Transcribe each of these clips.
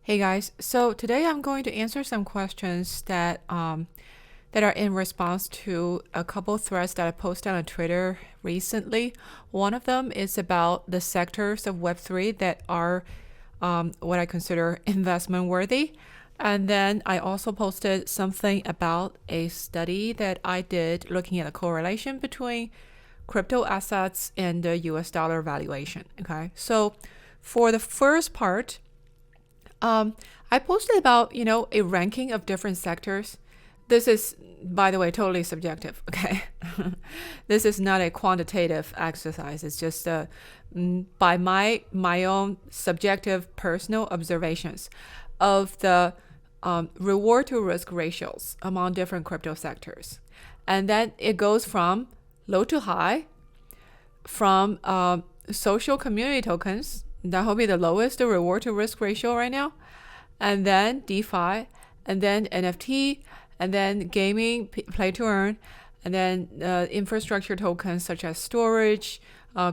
Hey guys, so today I'm going to answer some questions that are in response to a couple threads that I posted on Twitter recently. One of them is about the sectors of Web3 that are what I consider investment worthy. And then I also posted something about a study that I did looking at the correlation between crypto assets and the US dollar valuation. Okay, so for the first part, I posted about, a ranking of different sectors. This is, by the way, totally subjective, okay? This is not a quantitative exercise. It's just by my own subjective personal observations of the reward to risk ratios among different crypto sectors. And then it goes from low to high, from social community tokens. That will be the lowest reward to risk ratio right now. And then DeFi, and then NFT, and then gaming, play to earn, and then infrastructure tokens such as storage,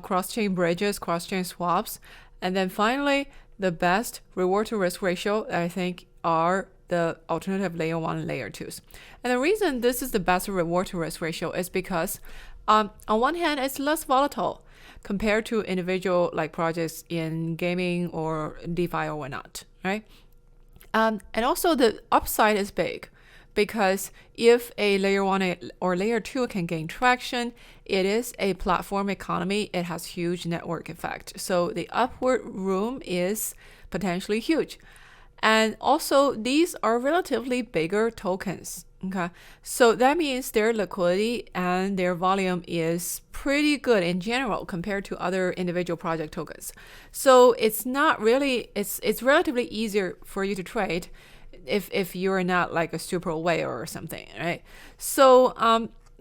cross-chain bridges, cross-chain swaps. And then finally, the best reward to risk ratio, I think, are the alternative layer 1 and layer 2s. And the reason this is the best reward to risk ratio is because on one hand, it's less volatile compared to individual like projects in gaming or DeFi or whatnot, right? And also the upside is big because if a layer 1 or layer 2 can gain traction, it is a platform economy. It has huge network effect. So the upward room is potentially huge. And also these are relatively bigger tokens. Okay, so that means their liquidity and their volume is pretty good in general compared to other individual project tokens. So it's not really it's relatively easier for you to trade if you're not like a super whale or something, right? So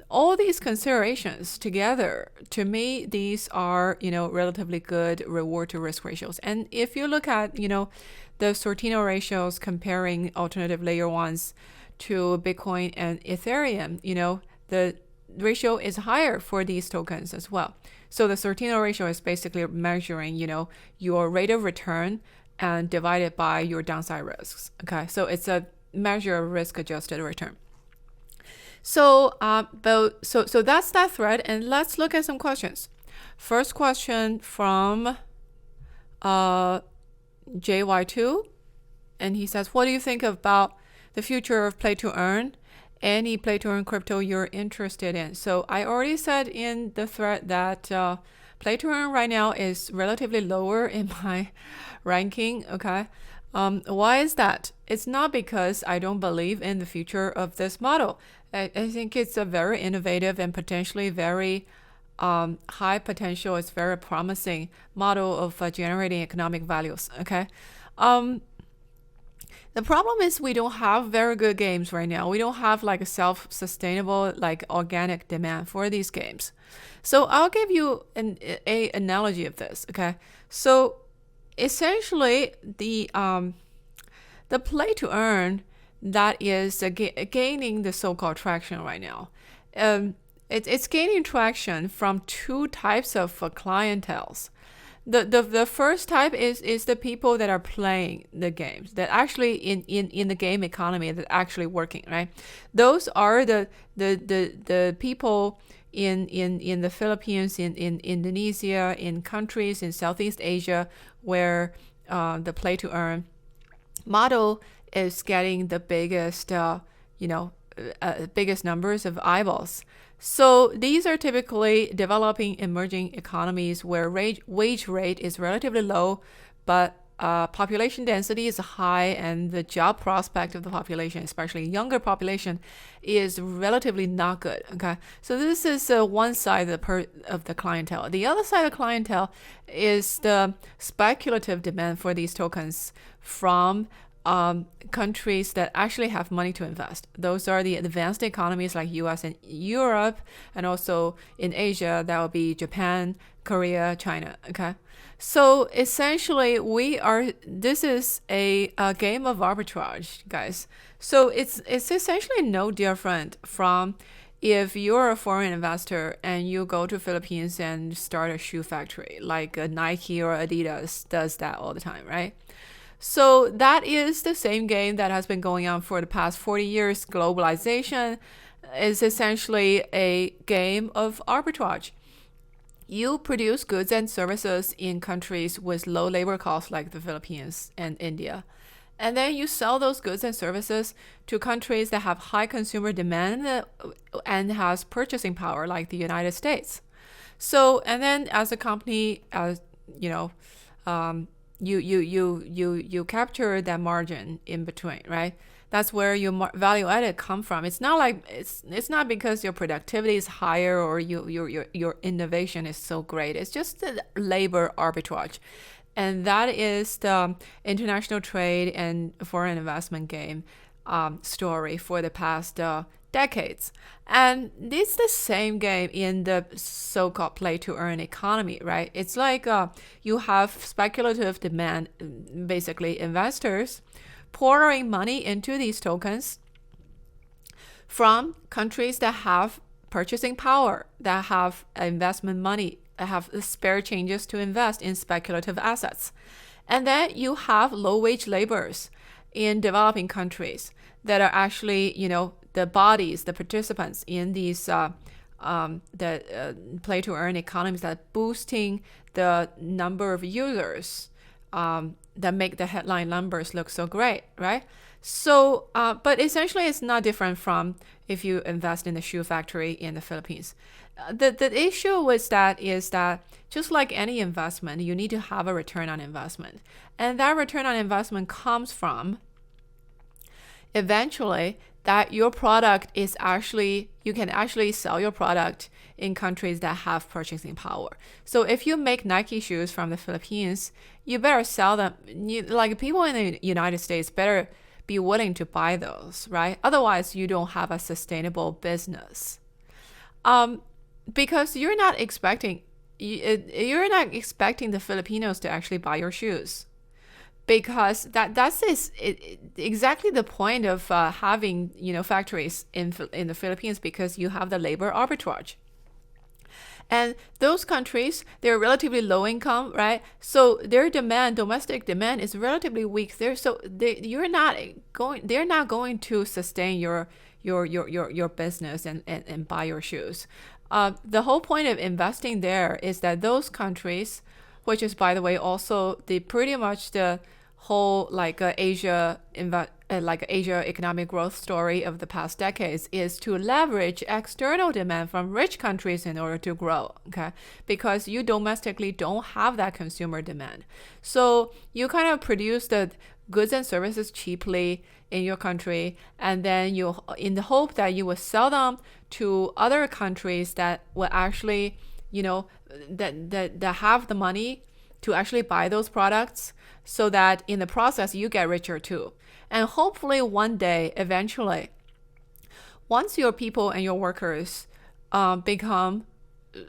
all these considerations together, to me, these are relatively good reward to risk ratios. And if you look at the Sortino ratios comparing alternative layer 1s to Bitcoin and Ethereum, the ratio is higher for these tokens as well. So the Sortino ratio is basically measuring, your rate of return and divided by your downside risks. Okay, so it's a measure of risk-adjusted return. So, so that's that thread, and let's look at some questions. First question from JY2, and he says, "What do you think about the future of play to earn? Any play to earn crypto you're interested in?" So I already said in the thread that play to earn right now is relatively lower in my ranking. Okay. Why is that? It's not because I don't believe in the future of this model. I think it's a very innovative and potentially very high potential. It's very promising model of generating economic values. Okay. The problem is we don't have very good games right now. We don't have like a self-sustainable, like organic demand for these games. So I'll give you a analogy of this. Okay, so essentially the play to earn that is gaining the so-called traction right now. It's gaining traction from two types of clienteles. The first type is the people that are playing the games, that actually in the game economy that actually working, right? Those are the people in the Philippines, in Indonesia, in countries in Southeast Asia where the play to earn model is getting the biggest biggest numbers of eyeballs. So these are typically developing emerging economies where wage rate is relatively low, but population density is high, and the job prospect of the population, especially younger population, is relatively not good. Okay, so this is one side of the clientele. The other side of the clientele is the speculative demand for these tokens from countries that actually have money to invest. Those are the advanced economies like US and Europe, and also in Asia, that will be Japan, Korea, China. Okay. So essentially this is a game of arbitrage, guys. So it's essentially no different from if you're a foreign investor and you go to Philippines and start a shoe factory, like Nike or Adidas does that all the time, right? So that is the same game that has been going on for the past 40 years. Globalization is essentially a game of arbitrage. You produce goods and services in countries with low labor costs like the Philippines and India. And then you sell those goods and services to countries that have high consumer demand and has purchasing power like the United States. So, and then as a company, you know, you capture that margin in between, right? That's where your value added come from. It's not like it's not because your productivity is higher or your innovation is so great. It's just the labor arbitrage, and that is the international trade and foreign investment game story for the past decades. And it's the same game in the so-called play to earn economy, right? It's like you have speculative demand, basically investors pouring money into these tokens from countries that have purchasing power, that have investment money, that have spare changes to invest in speculative assets. And then you have low-wage laborers in developing countries that are actually, the bodies, the participants in these play-to-earn economies that are boosting the number of users that make the headline numbers look so great, right? So, but essentially it's not different from if you invest in the shoe factory in the Philippines. The issue with that is that just like any investment, you need to have a return on investment. And that return on investment comes from eventually that your product is actually, you can actually sell your product in countries that have purchasing power. So if you make Nike shoes from the Philippines, you better sell them. Like people in the United States better be willing to buy those, right? Otherwise, you don't have a sustainable business. Because you're not expecting the Filipinos to actually buy your shoes. Because that's exactly the point of having factories in the Philippines, because you have the labor arbitrage. And those countries, they're relatively low income, right? So their domestic demand is relatively weak. They're not going to sustain your business and buy your shoes. The whole point of investing there is that those countries, which is, by the way, also pretty much the whole Asia economic growth story of the past decades, is to leverage external demand from rich countries in order to grow, okay? Because you domestically don't have that consumer demand. So you kind of produce the goods and services cheaply in your country, and then you, in the hope that you will sell them to other countries that will actually, that have the money to actually buy those products, so that in the process you get richer too. And hopefully one day, eventually, once your people and your workers become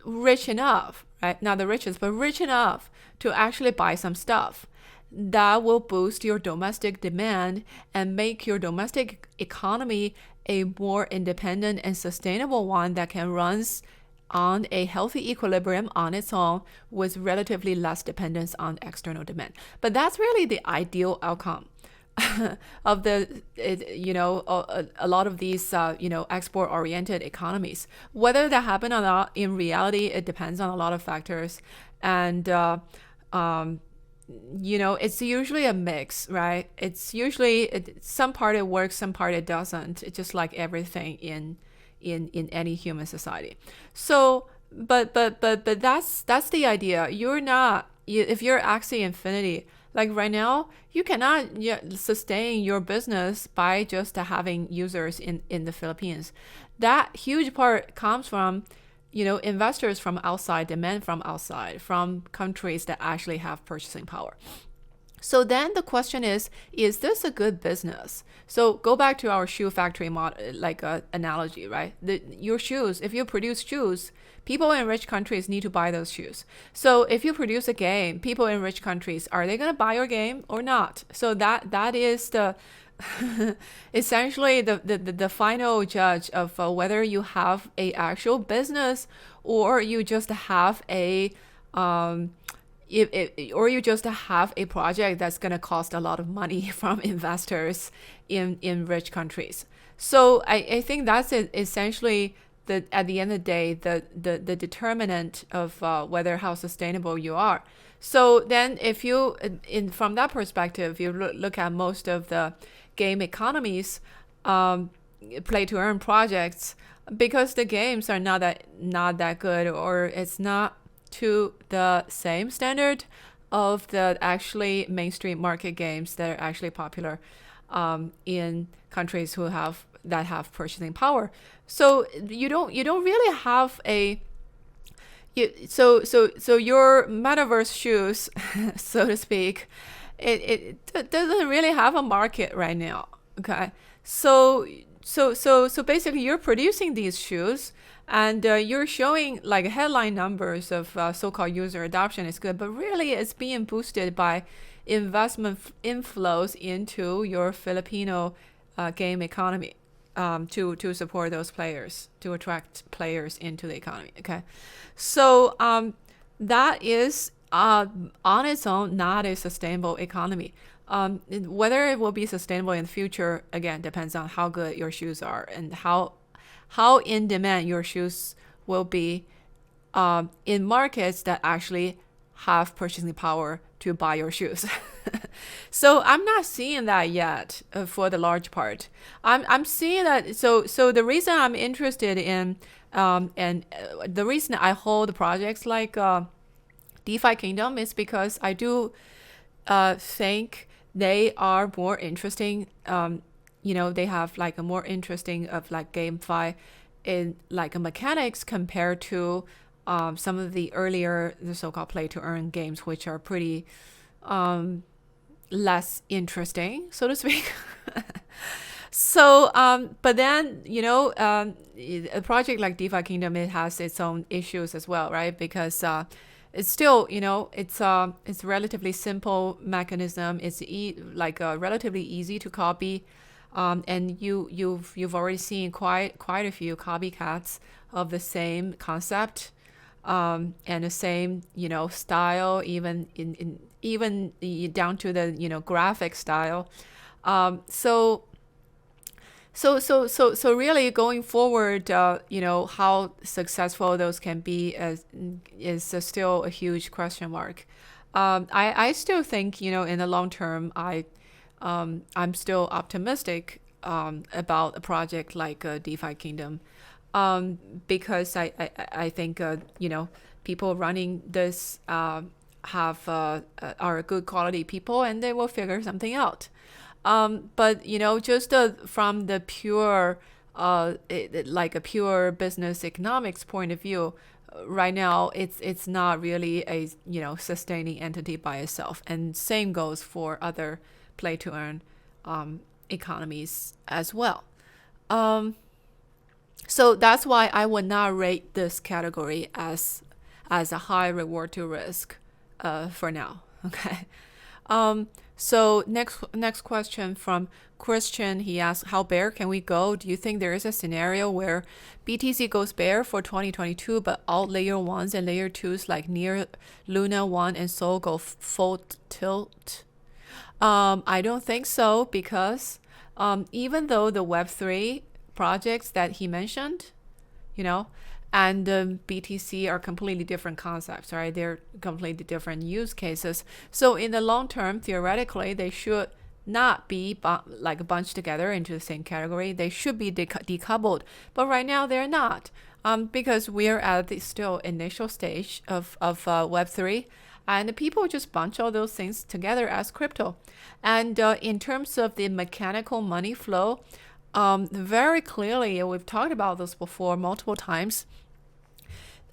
rich enough, right? Not the richest, but rich enough to actually buy some stuff, that will boost your domestic demand and make your domestic economy a more independent and sustainable one that can run on a healthy equilibrium on its own with relatively less dependence on external demand. But that's really the ideal outcome of a lot of these export-oriented economies. Whether that happen or not, in reality, it depends on a lot of factors, and it's usually a mix, right? It's usually some part it works, some part it doesn't. It's just like everything in any human society. So, but that's the idea. If you're Axie Infinity, like right now, you cannot sustain your business by just having users in the Philippines. That huge part comes from investors from outside, demand from outside, from countries that actually have purchasing power. So then the question is this a good business? So go back to our shoe factory model, analogy, right? Your shoes, if you produce shoes, people in rich countries need to buy those shoes. So if you produce a game, people in rich countries, are they going to buy your game or not? So that is the essentially the final judge of whether you have a actual business or you just have a or you just have a project that's going to cost a lot of money from investors in rich countries. So I think that's essentially at the end of the day the determinant of whether how sustainable you are. So then if you from that perspective, you look at most of the game economies, play to earn projects, because the games are not that good, or it's not to the same standard of the actually mainstream market games that are actually popular in countries that have purchasing power. So you don't really have so your metaverse shoes, so to speak, it doesn't really have a market right now. Okay, so basically you're producing these shoes, and you're showing like headline numbers of so-called user adoption is good, but really it's being boosted by investment inflows into your Filipino game economy, to support those players, to attract players into the economy. Okay, so that is on its own not a sustainable economy. Whether it will be sustainable in the future, again, depends on how good your shoes are and how in demand your shoes will be in markets that actually have purchasing power to buy your shoes. So I'm not seeing that yet for the large part. I'm seeing that. So the reason I'm interested in and the reason I hold projects like DeFi Kingdom is because I do think they are more interesting. They have like a more interesting of like GameFi in like a mechanics compared to some of the earlier the so-called play to earn games, which are pretty less interesting, so to speak. So, but then, a project like DeFi Kingdom, it has its own issues as well, right? Because it's still, it's a relatively simple mechanism. It's relatively easy to copy, and you've already seen quite a few copycats of the same concept, and the same style, even down to the graphic style. So really going forward, how successful those can be is still a huge question mark. I still think, in the long term, I'm still optimistic about a project like DeFi Kingdom, because I think, people running this are good quality people, and they will figure something out. But just from the pure, like a pure business economics point of view, right now it's not really a sustaining entity by itself, and same goes for other play to earn economies as well. So that's why I would not rate this category as a high reward to risk for now. Okay. So next question from Christian. He asks, how bear can we go? Do you think there is a scenario where BTC goes bear for 2022, but all layer 1s and layer 2s like near Luna 1 and Sol go full tilt? I don't think so, because even though the web3 projects that he mentioned, and BTC are completely different concepts, right? They're completely different use cases. So in the long term, theoretically, they should not be bunched together into the same category. They should be decoupled. But right now, they're not, because we're at the still initial stage of Web3. And people just bunch all those things together as crypto. And in terms of the mechanical money flow, very clearly, we've talked about this before multiple times.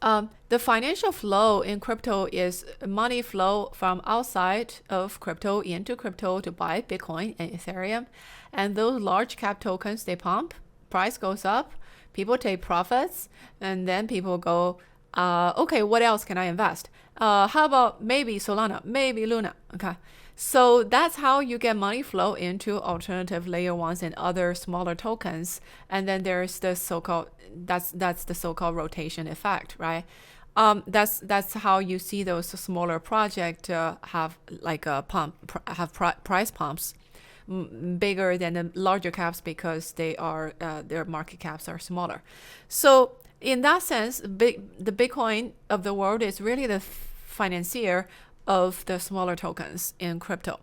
The financial flow in crypto is money flow from outside of crypto into crypto to buy Bitcoin and Ethereum. And those large cap tokens, they pump, price goes up, people take profits, and then people go, okay, what else can I invest? How about maybe Solana, maybe Luna? Okay. So that's how you get money flow into alternative layer 1s and other smaller tokens. And then there's the so-called, that's the so-called rotation effect, right? That's how you see those smaller projects have like a price pumps bigger than the larger caps because their market caps are smaller. So in that sense, the Bitcoin of the world is really the financier of the smaller tokens in crypto.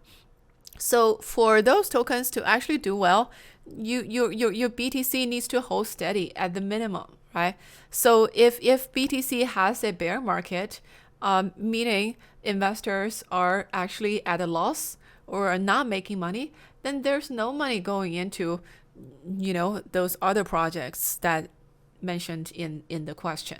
So for those tokens to actually do well, your BTC needs to hold steady at the minimum, right? So if BTC has a bear market, meaning investors are actually at a loss or are not making money, then there's no money going into, those other projects that mentioned in the question.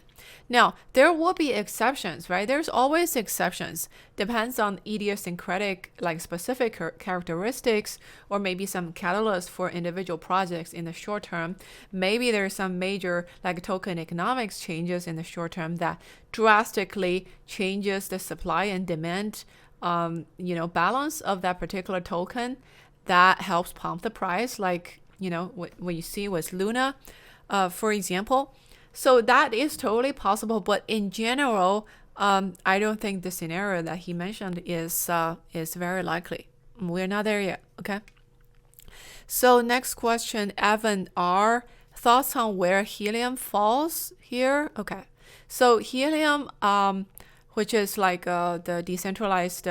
Now, there will be exceptions, right? There's always exceptions. Depends on idiosyncratic, like specific characteristics, or maybe some catalyst for individual projects in the short term. Maybe there's some major like token economics changes in the short term that drastically changes the supply and demand, balance of that particular token that helps pump the price, like, what you see with Luna, for example. So that is totally possible, but in general, I don't think the scenario that he mentioned is very likely. We're not there yet, okay? So next question, Evan R. Thoughts on where helium falls here? Okay. So helium, which is like the decentralized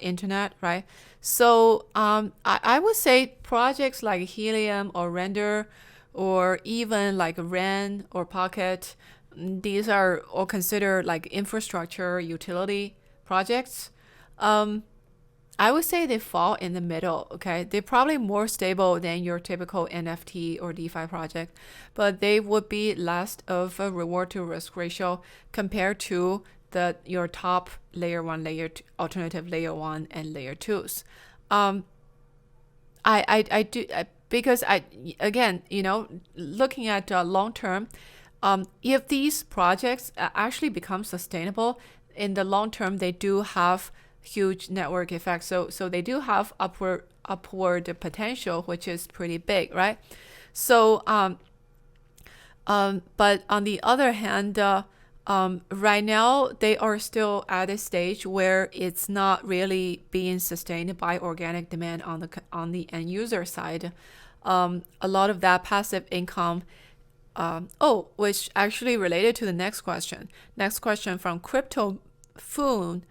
internet, right? So I would say projects like Helium or Render or even like Ren or Pocket, these are all considered like infrastructure utility projects. I would say they fall in the middle, okay? They're probably more stable than your typical NFT or DeFi project, but they would be less of a reward to risk ratio compared to your top layer 1, layer 2, alternative layer 1 and layer 2s. I do because again, looking at long term, if these projects actually become sustainable in the long term, they do have huge network effects. So they do have upward potential, which is pretty big, right? So but on the other hand, right now they are still at a stage where it's not really being sustained by organic demand on the end user side. A lot of that passive income. Which actually related to the next question. Next question from Crypto Foon,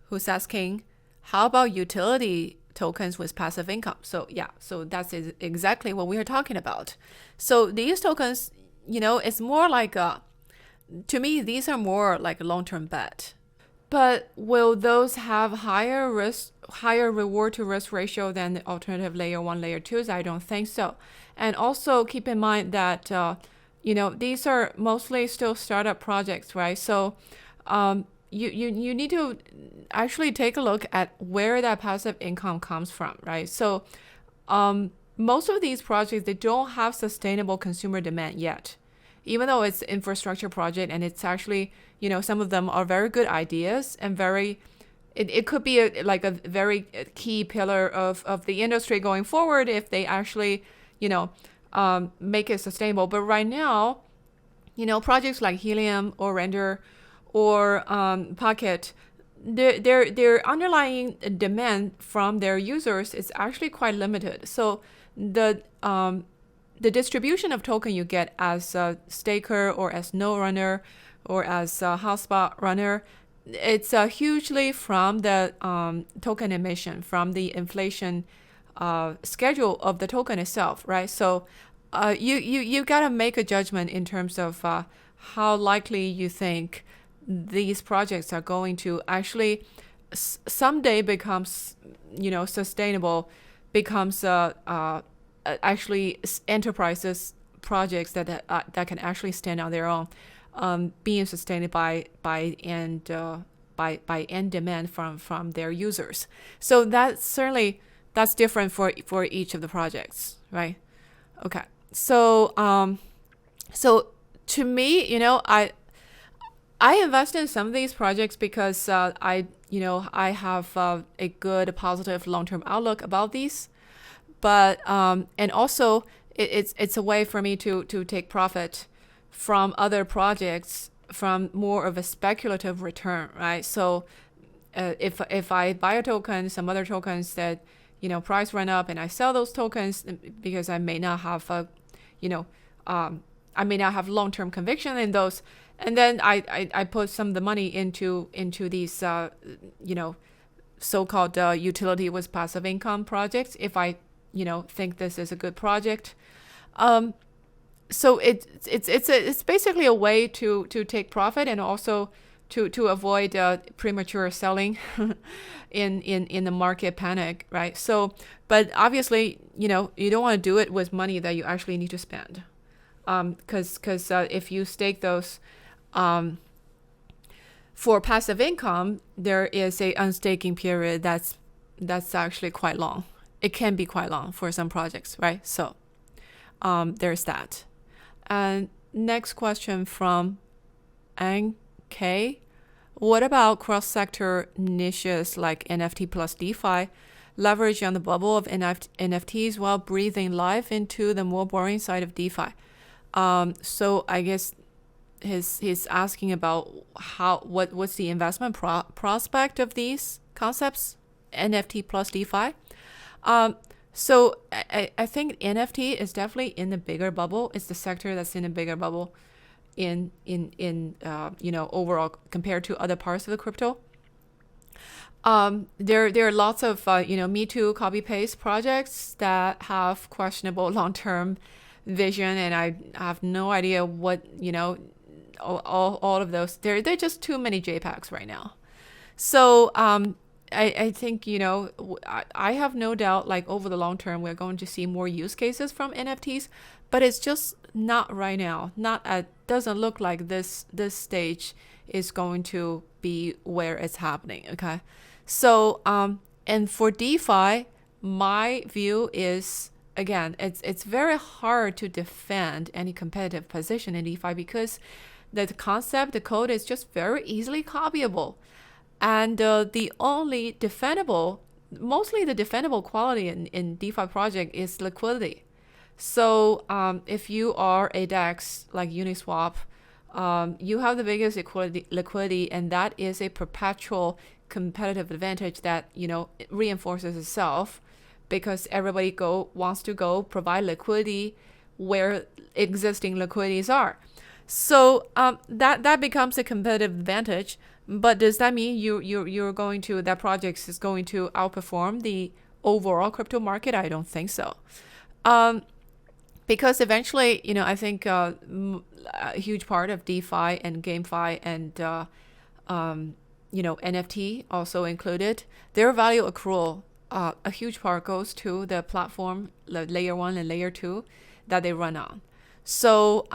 who's asking, how about utility tokens with passive income? So yeah, so that's exactly what we are talking about. So these tokens, it's more like to me, these are more like a long-term bet. But will those have higher reward to risk ratio than the alternative layer 1, layer 2s? I don't think so. And also keep in mind that, these are mostly still startup projects, right? So you need to actually take a look at where that passive income comes from, right? So most of these projects, they don't have sustainable consumer demand yet. Even though it's infrastructure project and it's actually, some of them are very good ideas and it could be a very key pillar of the industry going forward if they actually, make it sustainable. But right now, projects like Helium or Render or Pocket, their underlying demand from their users is actually quite limited. So the distribution of token you get as a staker or as node runner or as a hotspot runner, it's hugely from the token emission, from the inflation schedule of the token itself, right? So you gotta make a judgment in terms of how likely you think these projects are going to actually someday becomes, sustainable, becomes actually enterprises projects that can actually stand on their own, being sustained by end demand from their users. So that's different for each of the projects, right? Okay. So so to me, I invest in some of these projects because I have a good positive long-term outlook about these. But and also it's a way for me to take profit from other projects from more of a speculative return, right? So if I buy a token, some other tokens that price run up, and I sell those tokens because I may not have I may not have long-term conviction in those, and then I put some of the money into these so-called utility with passive income projects if I think this is a good project. So it's basically a way to take profit and also to avoid premature selling in the market panic, right? So, but obviously, you don't want to do it with money that you actually need to spend, because if you stake those for passive income, there is a unstaking period that's actually quite long. It can be quite long for some projects, right? So there's that. And next question from Ang K. What about cross-sector niches like NFT plus DeFi, leverage on the bubble of NFTs while breathing life into the more boring side of DeFi? So I guess he's asking about what's the investment prospect of these concepts, NFT plus DeFi. So I think NFT is definitely in the bigger bubble. It's the sector that's in a bigger bubble in overall compared to other parts of the crypto. There are lots of Me Too copy paste projects that have questionable long-term vision, and I have no idea what all of those. They're just too many JPEGs right now. So I think I have no doubt, like over the long term, we're going to see more use cases from NFTs, but it's just not right now. Doesn't look like this stage is going to be where it's happening. Okay, so and for DeFi, my view is, again, it's very hard to defend any competitive position in DeFi because the concept, the code is just very easily copyable. And the only mostly the defendable quality in DeFi project is liquidity. So if you are a DEX like Uniswap, you have the biggest liquidity, and that is a perpetual competitive advantage that it reinforces itself because everybody wants to go provide liquidity where existing liquidities are. So that becomes a competitive advantage. But does that mean that project is going to outperform the overall crypto market? I don't think so. Because eventually, I think a huge part of DeFi and GameFi and NFT also included, their value accrual, a huge part goes to the platform, layer 1 and layer 2 that they run on. So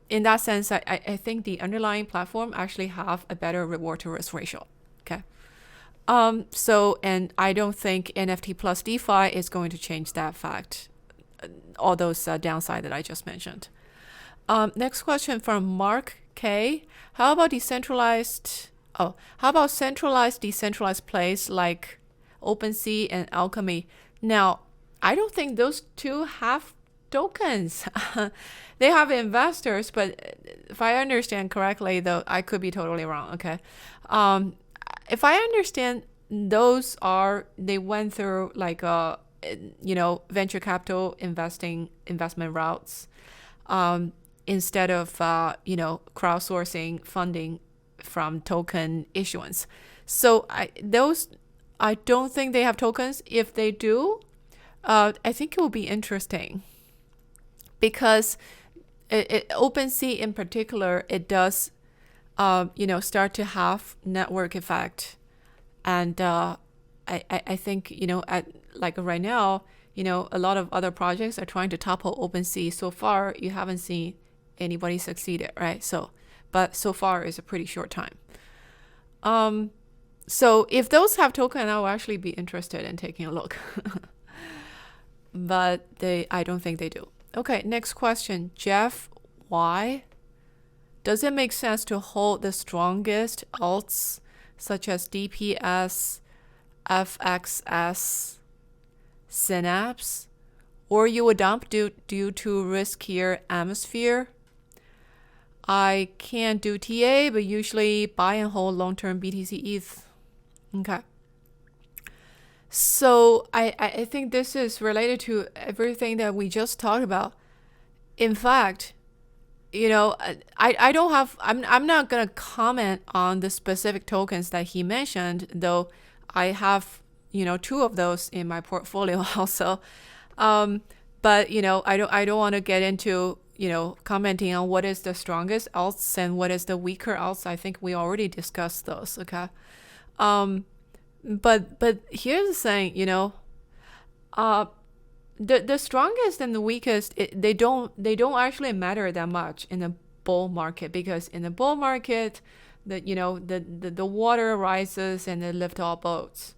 in that sense, I think the underlying platform actually have a better reward to risk ratio. Okay. And I don't think NFT plus DeFi is going to change that fact, all those downside that I just mentioned. Next question from Mark K. How about centralized, decentralized plays like OpenSea and Alchemy? Now, I don't think those two have tokens. They have investors, but if I understand correctly, though, I could be totally wrong. Okay. If I understand, they went through like venture capital investment routes, instead of crowdsourcing funding from token issuance. So I don't think they have tokens. If they do, I think it will be interesting because OpenSea in particular, it does start to have network effect, and I think like right now, a lot of other projects are trying to topple OpenSea. So far, you haven't seen anybody succeeded, right? But so far is a pretty short time. So if those have token, I will actually be interested in taking a look. But I don't think they do. Okay, next question. Jeff Y. Does it make sense to hold the strongest alts such as DPS, FXS, Synapse, or you would dump due to riskier atmosphere? I can do TA, but usually buy and hold long-term BTC ETH. Okay. So I think this is related to everything that we just talked about. In fact, I don't have, I'm not going to comment on the specific tokens that he mentioned, though I have, two of those in my portfolio also. But, I don't want to get into, commenting on what is the strongest alts and what is the weaker alts. I think we already discussed those. Okay. But here's the thing, the strongest and the weakest, they don't actually matter that much in a bull market, because in the bull market, the water rises and they lift all boats,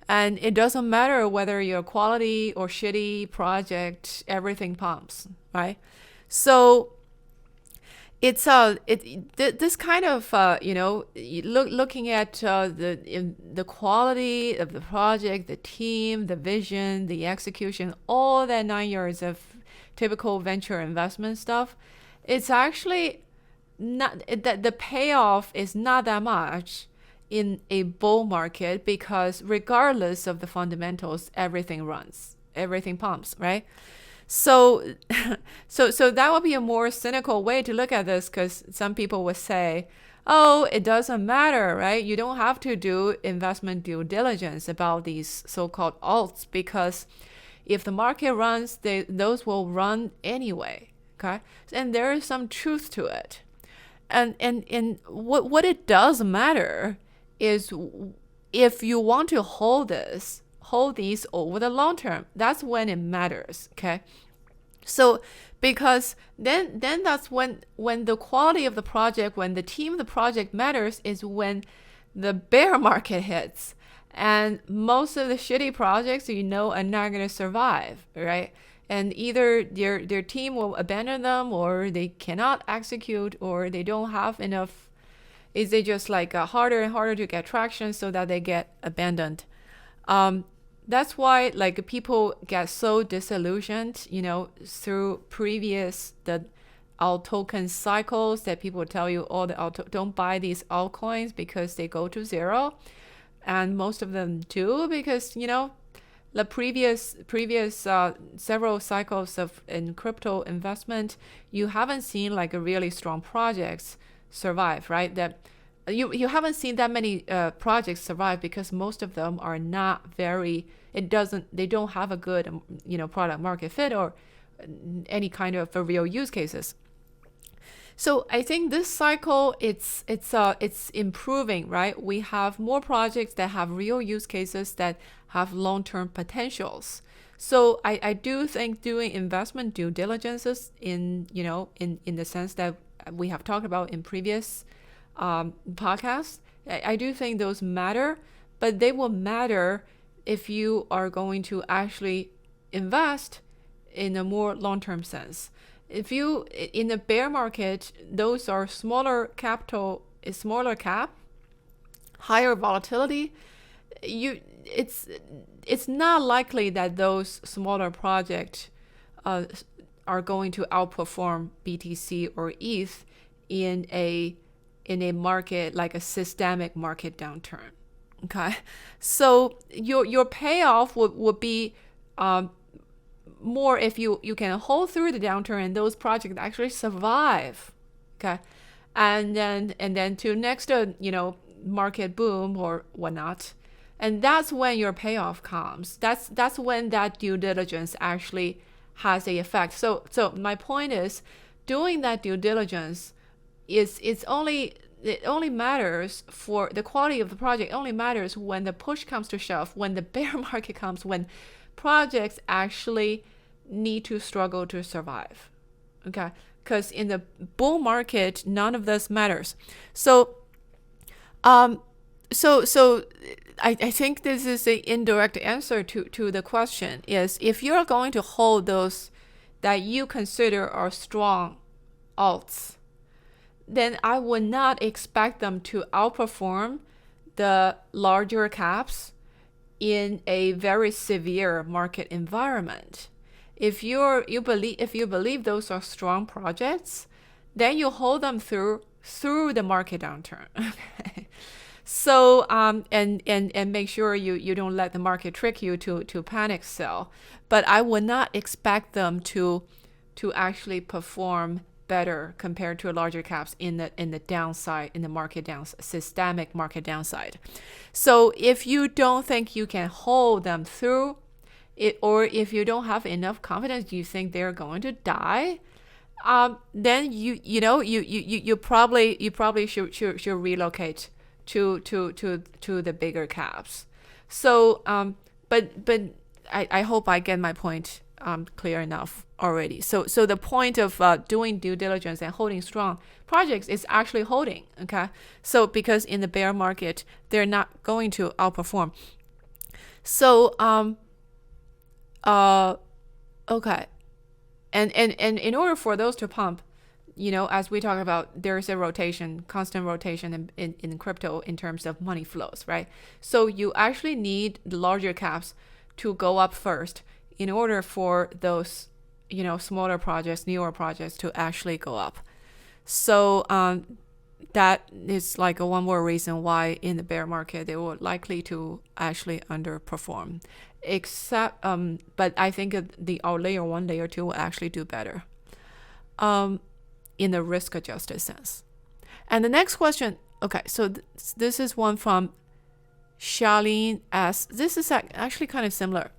and it doesn't matter whether you're quality or shitty project, everything pumps, right? So it's this kind of looking at the quality of the project, the team, the vision, the execution, all that 9 years of typical venture investment stuff. It's actually not that the payoff is not that much in a bull market, because regardless of the fundamentals, everything runs, everything pumps, right? So, so that would be a more cynical way to look at this, because some people would say, oh, it doesn't matter, right? You don't have to do investment due diligence about these so-called alts, because if the market runs, those will run anyway, okay? And there is some truth to it. And what it does matter is if you want to hold these over the long term, that's when it matters, okay? So because then that's when the quality of the project, when the team of the project matters, is when the bear market hits, and most of the shitty projects are not going to survive, right? And either their team will abandon them, or they cannot execute, or they don't have enough. Is they just harder and harder to get traction, so that they get abandoned. That's why people get so disillusioned, through the alt token cycles, that people tell you, oh, don't buy these altcoins because they go to zero. And most of them do, because, the previous several cycles in crypto investment, you haven't seen a really strong projects survive, right? That you haven't seen that many projects survive, because most of them are not very, they don't have a good product market fit or any kind of real use cases. So I think this cycle, it's improving, right? We have more projects that have real use cases, that have long-term potentials. So I do think doing investment due diligences in the sense that we have talked about in previous podcasts, I do think those matter, but they will matter if you are going to actually invest in a more long-term sense. If you, in the bear market, those are smaller cap, higher volatility, it's not likely that those smaller projects are going to outperform BTC or ETH in a market, like a systemic market downturn. Okay, so your payoff would be more if you can hold through the downturn and those projects actually survive. Okay, and then to next market boom or whatnot, and that's when your payoff comes. That's when that due diligence actually has a effect. So my point is, doing that due diligence it only matters for the quality of the project. Only matters when the push comes to shove, when the bear market comes, when projects actually need to struggle to survive. Okay, because in the bull market, none of this matters. So I think this is an indirect answer to the question, is if you're going to hold those that you consider are strong alts, then I would not expect them to outperform the larger caps in a very severe market environment. If you believe those are strong projects, then you hold them through the market downturn. Okay. So and make sure you don't let the market trick you to panic sell. But I would not expect them to actually perform better compared to larger caps in the downside, in the market downside, systemic market downside. So if you don't think you can hold them through it, or if you don't have enough confidence, you think they're going to die, then you probably should relocate to the bigger caps. So but I hope I get my point clear enough already. So the point of doing due diligence and holding strong projects is actually holding. Okay, so because in the bear market they're not going to outperform. So okay, and in order for those to pump, as we talk about, there's a rotation, constant rotation in crypto in terms of money flows, right? So you actually need the larger caps to go up first in order for those, smaller projects, newer projects to actually go up. So that is like one more reason why in the bear market they were likely to actually underperform. Except, but I think our layer 1, layer 2 will actually do better in the risk-adjusted sense. And the next question, okay, so this is one from Charlene S. This is actually kind of similar.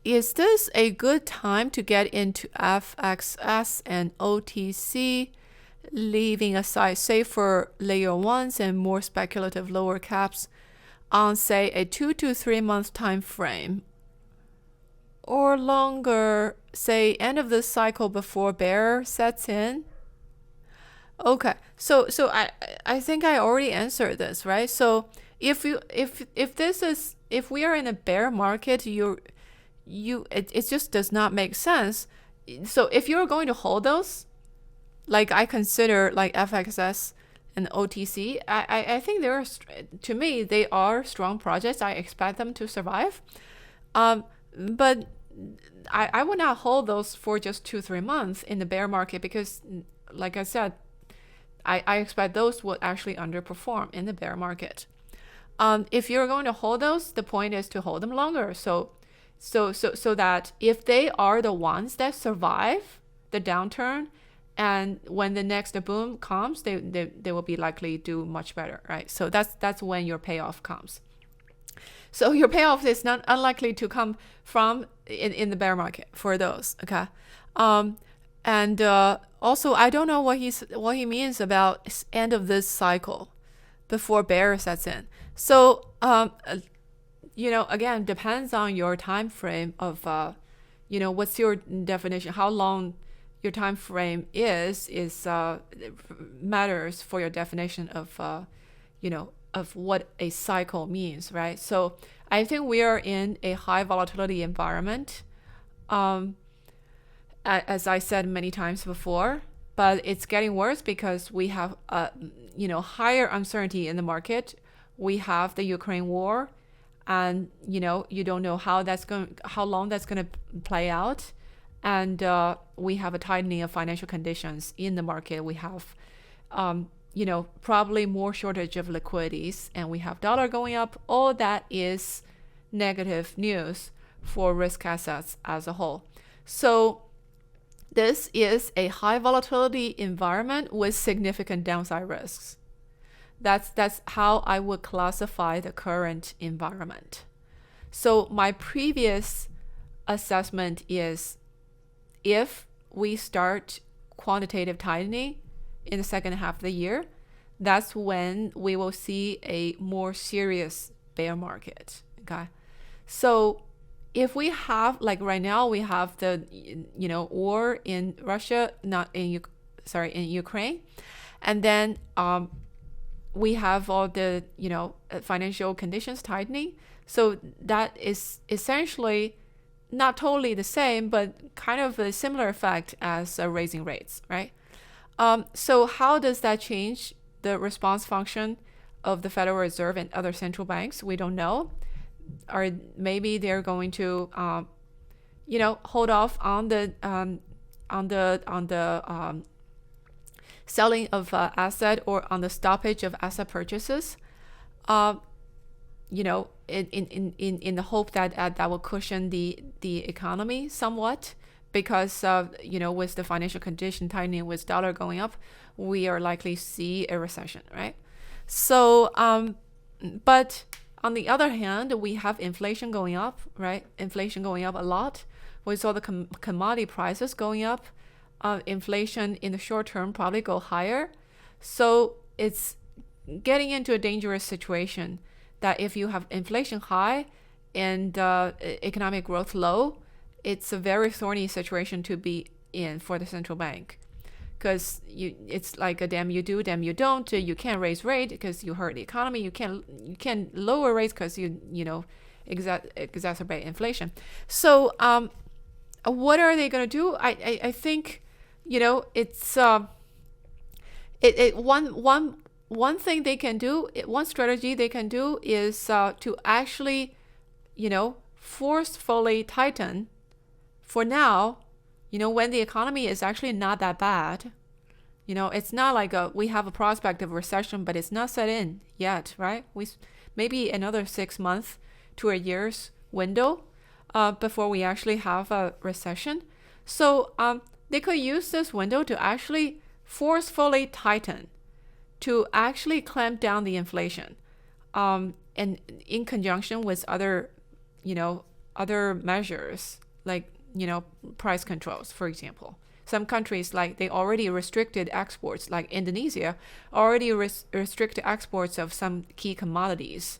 Is this a good time to get into FXS and OTC, leaving aside safer layer 1s and more speculative lower caps on, say, a 2 to 3 month time frame, or longer, say end of the cycle before bear sets in? Okay, so I think I already answered this, right? So if we are in a bear market, it just does not make sense. So if you're going to hold those, like I consider like FXS and OTC, I think to me they are strong projects. I expect them to survive, but I would not hold those for just 2-3 months in the bear market, because like I said, I expect those would actually underperform in the bear market. If you're going to hold those, the point is to hold them longer. So that if they are the ones that survive the downturn, and when the next boom comes, they will be likely do much better, right? So that's when your payoff comes. So your payoff is not unlikely to come from in the bear market for those, okay? And also, I don't know what he means about end of this cycle before bear sets in. So again, depends on your time frame of what's your definition, how long your time frame is matters for your definition of of what a cycle means, right? So I think we are in a high volatility environment, as I said many times before, but it's getting worse because we have higher uncertainty in the market. We have the Ukraine war, and you don't know how long that's going to play out. And we have a tightening of financial conditions in the market. We have, probably more shortage of liquidities, and we have dollar going up. All that is negative news for risk assets as a whole. So this is a high volatility environment with significant downside risks. That's how I would classify the current environment. So my previous assessment is, if we start quantitative tightening in the second half of the year, that's when we will see a more serious bear market. Okay, so if we have, like right now, we have the war in Russia, in Ukraine, and then we have all the financial conditions tightening. So that is essentially not totally the same, but kind of a similar effect as raising rates, right? So how does that change the response function of the Federal Reserve and other central banks? We don't know. Or maybe they're going to, hold off on the selling of asset or on the stoppage of asset purchases, in the hope that that will cushion the economy somewhat, because with the financial condition tightening, with dollar going up, we are likely to see a recession, right? So, but on the other hand, we have inflation going up, right? Inflation going up a lot. We saw the commodity prices going up. Inflation in the short term probably go higher. So it's getting into a dangerous situation that if you have inflation high and economic growth low, it's a very thorny situation to be in for the central bank. Because it's like a damn you do, damn you don't. You can't raise rate because you hurt the economy. You can't lower rates because you exacerbate inflation. So what are they going to do? I think it's one thing they can do. One strategy they can do is to actually forcefully tighten for now. When the economy is actually not that bad, it's not like we have a prospect of recession, but it's not set in yet, right? Maybe another 6 months to a year's window before we actually have a recession. So they could use this window to actually forcefully tighten, to actually clamp down the inflation, and in conjunction with other measures like price controls, for example. Some countries, like they already restricted exports, like Indonesia, already restricted exports of some key commodities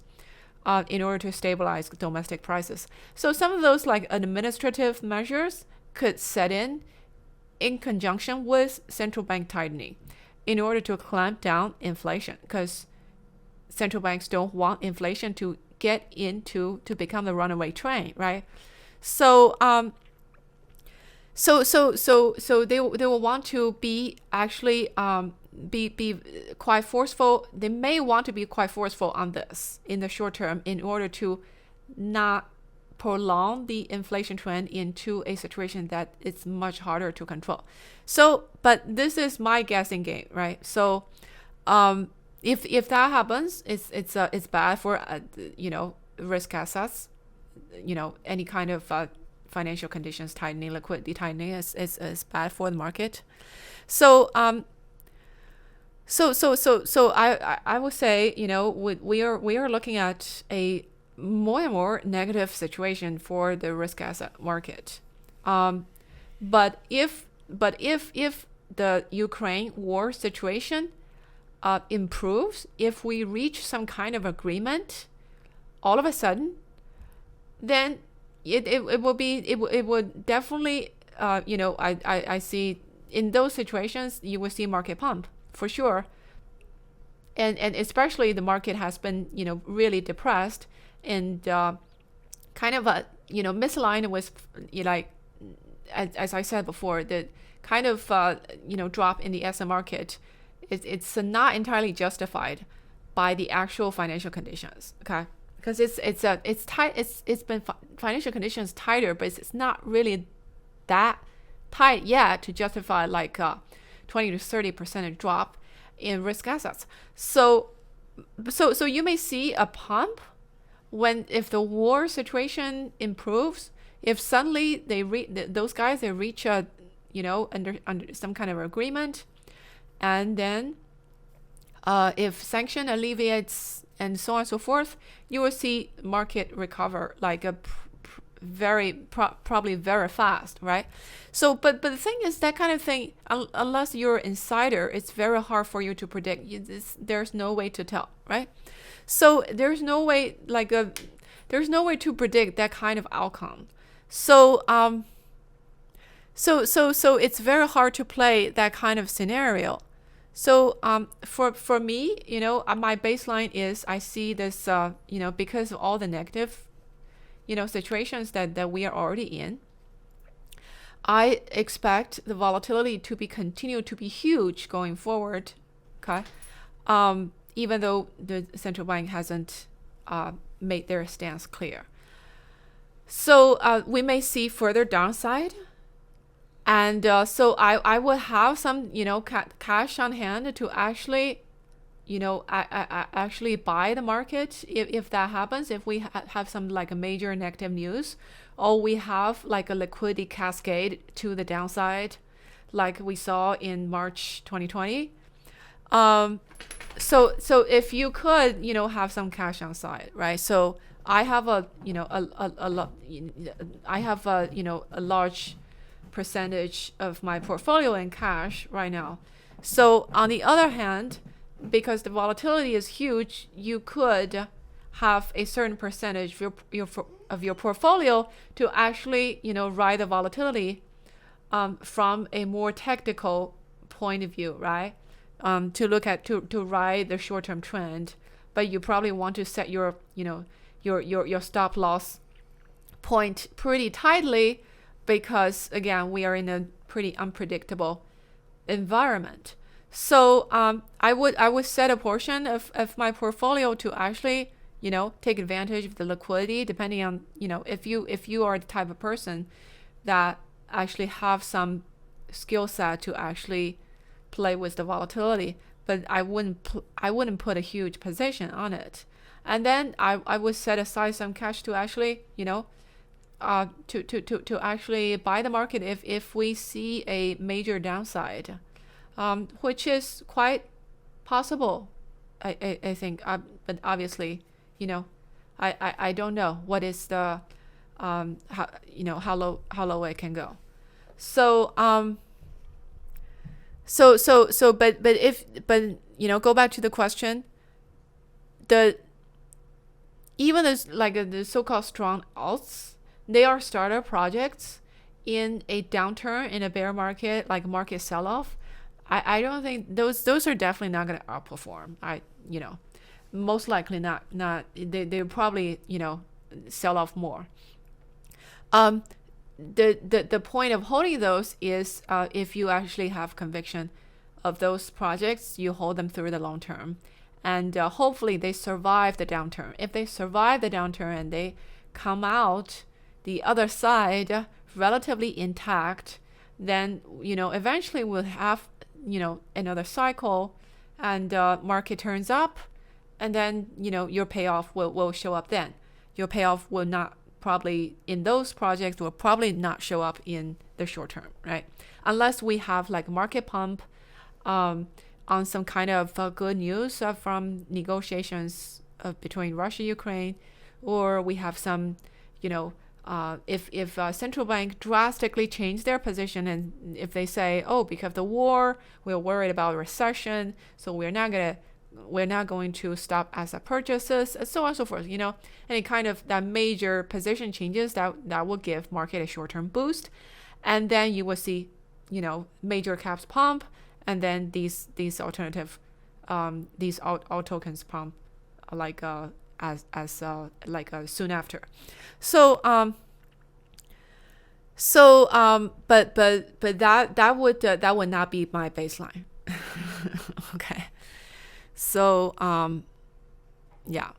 in order to stabilize domestic prices. So some of those like administrative measures could set in conjunction with central bank tightening in order to clamp down inflation, because central banks don't want inflation to become the runaway train, right? So So they will want to be actually be quite forceful. They may want to be quite forceful on this in the short term in order to not prolong the inflation trend into a situation that it's much harder to control. So, but this is my guessing game, right? So, if that happens, it's bad for risk assets. Any kind of financial conditions tightening, liquidity tightening is bad for the market. So I would say we are looking at a more and more negative situation for the risk asset market. But if the Ukraine war situation improves, if we reach some kind of agreement, all of a sudden, then it would definitely I see in those situations you will see market pump for sure, and especially the market has been really depressed and kind of misaligned with as I said before, the kind of drop in the asset market, it's not entirely justified by the actual financial conditions. Okay. Because it's tight. It's been financial conditions tighter, but it's not really that tight yet to justify like 20 to 30% drop in risk assets. So you may see a pump if the war situation improves. If suddenly those guys reach a under some kind of agreement, and then if sanction alleviates and so on and so forth, you will see market recover like a probably very fast, right? So, but the thing is, that kind of thing, unless you're an insider, it's very hard for you to predict. There's no way to tell, right? So there's no way to predict that kind of outcome. So so it's very hard to play that kind of scenario. So for me, my baseline is I see this, because of all the negative, situations that we are already in, I expect the volatility to continue to be huge going forward. Okay, even though the central bank hasn't made their stance clear. So we may see further downside And so I would have some, cash on hand to actually, I actually buy the market if that happens, if we have some like a major negative news, or we have like a liquidity cascade to the downside, like we saw in March 2020. So if you could, have some cash on side, right? So I have I have a large percentage of my portfolio in cash right now. So on the other hand, because the volatility is huge, you could have a certain percentage of your portfolio to actually, ride the volatility from a more technical point of view, right? To look at to ride the short-term trend, but you probably want to set your your stop loss point pretty tightly, because again we are in a pretty unpredictable environment. So I would set a portion of my portfolio to actually take advantage of the liquidity, depending on if you are the type of person that actually have some skill set to actually play with the volatility. But I wouldn't put a huge position on it. And then I would set aside some cash to actually to actually buy the market if we see a major downside, which is quite possible, I think. But obviously, I don't know what is the how low it can go. So but go back to the question. Even the so-called strong alts, they are startup projects in a downturn, in a bear market, like market sell-off. I don't think those are definitely not going to outperform. Most likely not. They probably sell off more. The point of holding those is if you actually have conviction of those projects, you hold them through the long term, and hopefully they survive the downturn. If they survive the downturn and they come out the other side relatively intact, then eventually we'll have another cycle, and market turns up, and then your payoff will show up. Then your payoff will not probably in those projects will probably not show up in the short term, right? Unless we have like market pump on some kind of good news from negotiations between Russia and Ukraine, or we have some if central bank drastically change their position, and if they say, oh, because of the war we're worried about recession, so we're not going to stop asset purchases, and so on and so forth. Any kind of that major position changes that will give market a short-term boost, and then you will see major caps pump, and then these alternative these alt tokens pump like soon after. So but that would not be my baseline. Okay. So yeah.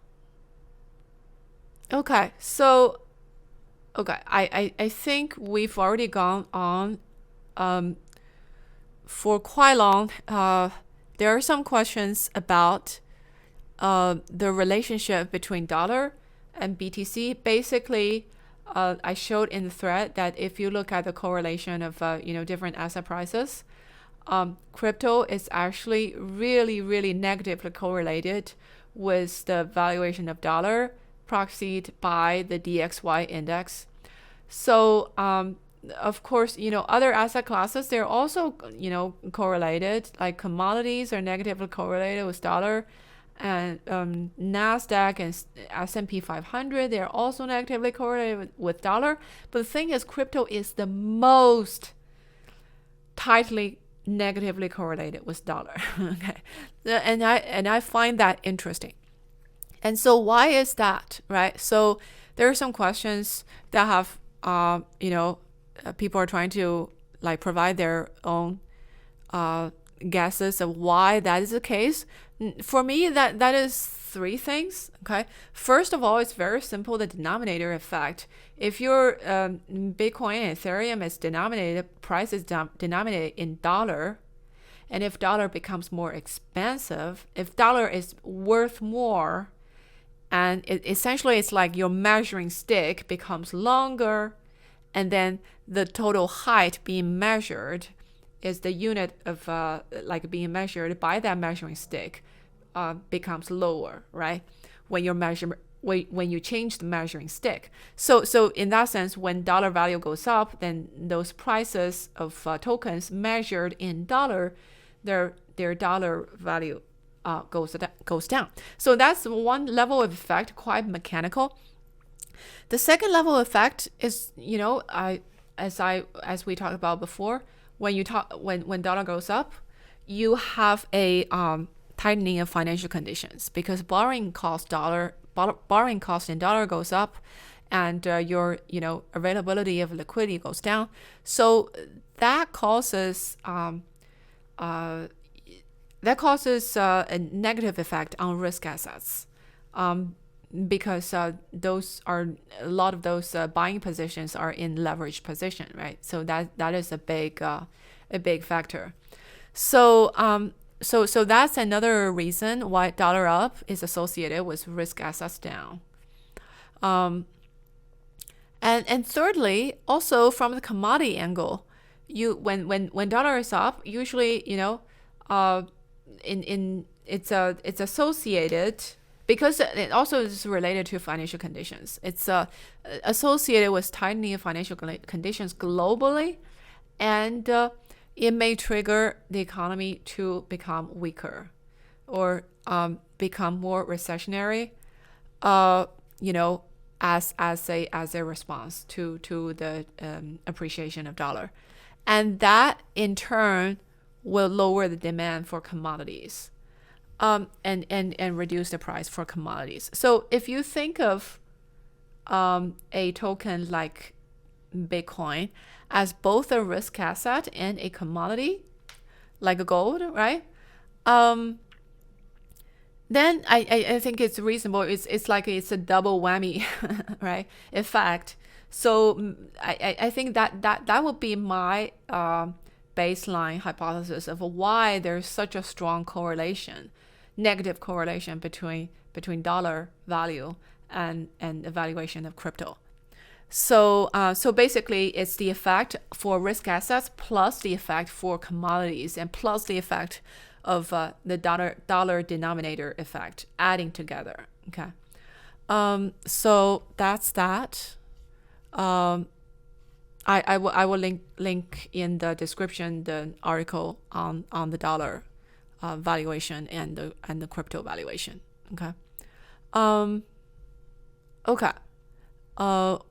Okay. So I think we've already gone on for quite long. There are some questions about the relationship between dollar and BTC. Basically, I showed in the thread that if you look at the correlation of different asset prices, crypto is actually really, really negatively correlated with the valuation of dollar, proxied by the DXY index. So of course, other asset classes, they're also correlated, like commodities are negatively correlated with dollar, and NASDAQ and S&P 500, they're also negatively correlated with dollar. But the thing is, crypto is the most tightly negatively correlated with dollar. Okay, and I find that interesting. And so why is that, right? So there are some questions that have people are trying to provide their own guesses of why that is the case. For me, that is three things. Okay, first of all, it's very simple. The denominator effect if your Bitcoin and Ethereum is price is denominated in dollar, and if dollar becomes more expensive, if dollar is worth more, and essentially it's like your measuring stick becomes longer, and then the total height being measured is the unit of like being measured by that measuring stick becomes lower, right? When you change the measuring stick. So in that sense, when dollar value goes up, then those prices of tokens measured in dollar, their dollar value goes down. So that's one level of effect, quite mechanical. The second level effect is, as we talked about before, when dollar goes up, you have a tightening of financial conditions, because borrowing cost in dollar goes up, and your availability of liquidity goes down. So that causes a negative effect on risk assets, because a lot of those buying positions are in leveraged position, right? So that is a big factor. So that's another reason why dollar up is associated with risk assets down. And thirdly, also from the commodity angle, when dollar is up, usually it's associated, because it also is related to financial conditions. It's associated with tightening of financial conditions globally, and it may trigger the economy to become weaker or become more recessionary, as a response to the appreciation of dollar, and that in turn will lower the demand for commodities, and reduce the price for commodities. So if you think of a token like Bitcoin as both a risk asset and a commodity, like gold, right? Then I think it's reasonable. It's like it's a double whammy, right? Effect. So I think that would be my baseline hypothesis of why there's such a strong negative correlation between dollar value and the valuation of crypto. So basically, it's the effect for risk assets plus the effect for commodities and plus the effect of the dollar denominator effect adding together. Okay. So that's that. I will link in the description the article on the dollar valuation and the crypto valuation. Okay. Okay.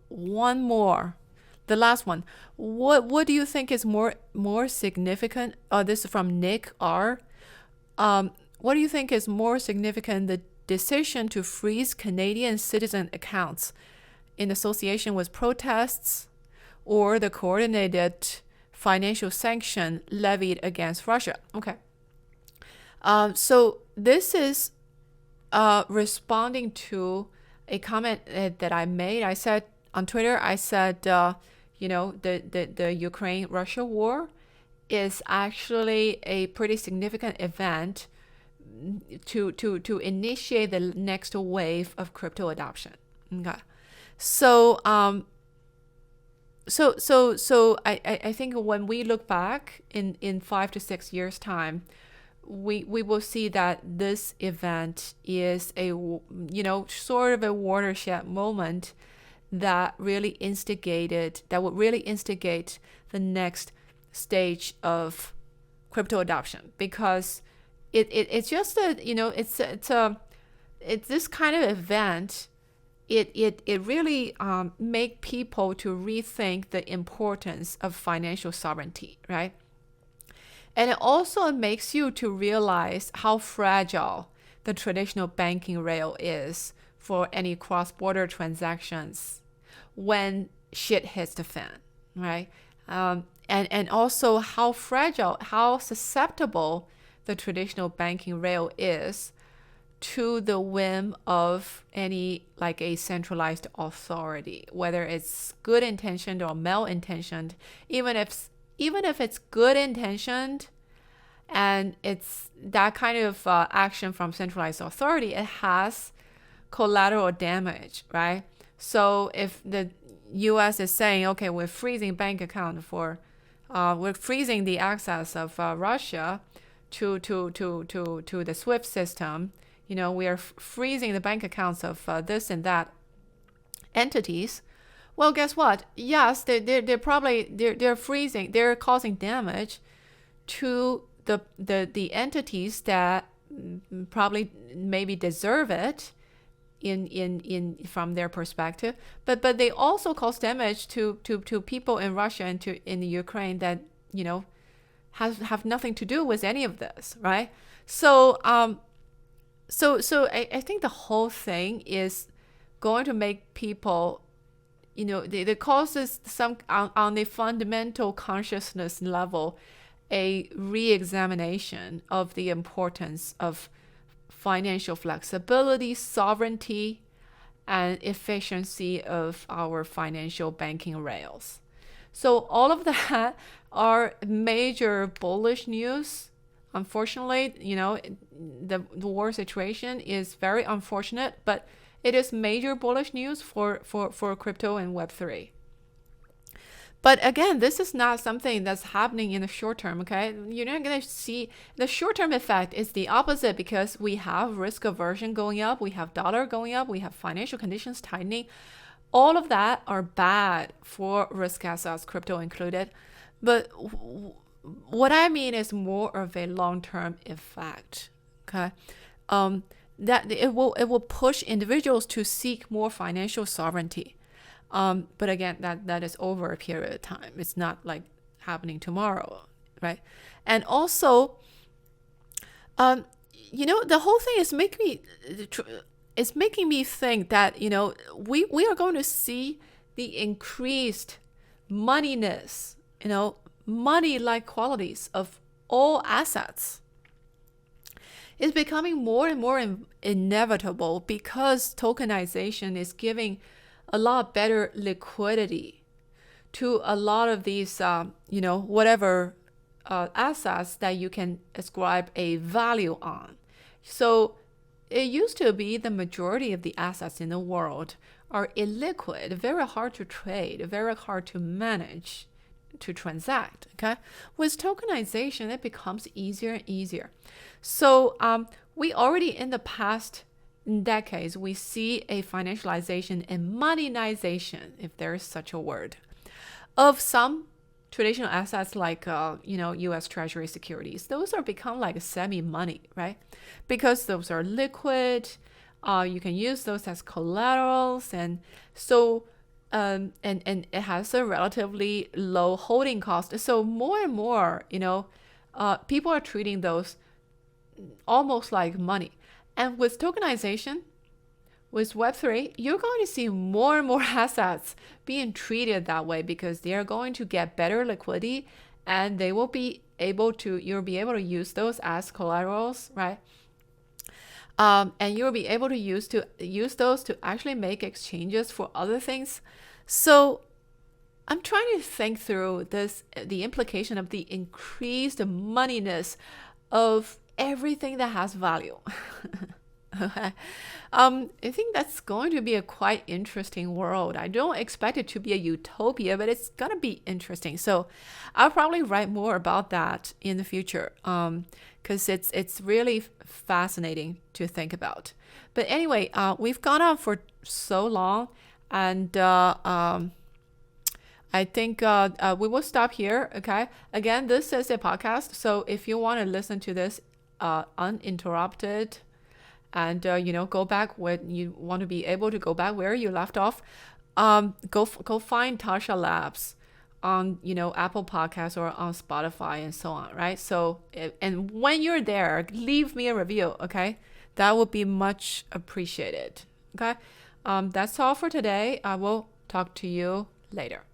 One more, the last one. What do you think is more significant? This is from Nick R. What do you think is more significant, the decision to freeze Canadian citizen accounts in association with protests, or the coordinated financial sanction levied against Russia? Okay. So this is responding to a comment that I made. I said on Twitter, the Ukraine-Russia war is actually a pretty significant event to initiate the next wave of crypto adoption. Okay. So I think when we look back in 5 to 6 years time, we will see that this event is a sort of a watershed moment that would really instigate the next stage of crypto adoption, because it's just it's this kind of event. It really make people to rethink the importance of financial sovereignty, right? And it also makes you to realize how fragile the traditional banking rail is for any cross-border transactions when shit hits the fan, right? And also how fragile, how susceptible the traditional banking rail is to the whim of any like a centralized authority, whether it's good intentioned or mal-intentioned. Even if it's good intentioned and it's that kind of action from centralized authority, it has collateral damage, right? So if the U.S. is saying, okay, we're freezing bank account we're freezing the access of Russia to the SWIFT system. We are freezing the bank accounts of this and that entities. Well, guess what? Yes, they're probably freezing. They're causing damage to the entities that probably maybe deserve it in from their perspective. But they also cause damage to people in Russia and in the Ukraine that have nothing to do with any of this, right? So I think the whole thing is going to make people, it causes some on the fundamental consciousness level, a re-examination of the importance of financial flexibility, sovereignty, and efficiency of our financial banking rails. So all of that are major bullish news. Unfortunately, the war situation is very unfortunate, but it is major bullish news for crypto and Web3. But again, this is not something that's happening in the short term, okay? You're not going to see the short-term effect is the opposite, because we have risk aversion going up, we have dollar going up, we have financial conditions tightening. All of that are bad for risk assets, crypto included. But what I mean is more of a long-term effect, okay? That it will push individuals to seek more financial sovereignty. But again, that is over a period of time. It's not like happening tomorrow, right? And also, the whole thing is making me think that we are going to see the increased moneyness, money-like qualities of all assets. It's becoming more and more inevitable because tokenization is giving a lot better liquidity to a lot of these, whatever assets that you can ascribe a value on. So it used to be the majority of the assets in the world are illiquid, very hard to trade, very hard to manage, to transact. Okay, with tokenization, it becomes easier and easier. So we already in the past decades, we see a financialization and monetization, if there is such a word, of some traditional assets like U.S. Treasury securities. Those are become like a semi-money, right? Because those are liquid. You can use those as collaterals, and so and it has a relatively low holding cost. So more and more, people are treating those almost like money. And with tokenization, with Web3, you're going to see more and more assets being treated that way, because they are going to get better liquidity, and they will be able to, you'll be able to use those as collaterals, right? And you'll be able to use those to actually make exchanges for other things. So I'm trying to think through the implication of the increased moneyness of everything that has value. Okay. I think that's going to be a quite interesting world. I don't expect it to be a utopia, but it's going to be interesting. So I'll probably write more about that in the future, because it's really fascinating to think about. But anyway, we've gone on for so long, and I think we will stop here. Okay. Again, this is a podcast, so if you want to listen to this uninterrupted, and go back when you want to be able to go back where you left off, go find Tasha Labs on Apple Podcasts or on Spotify and so on, right? So and when you're there, leave me a review, okay? That would be much appreciated. Okay, that's all for today. I will talk to you later.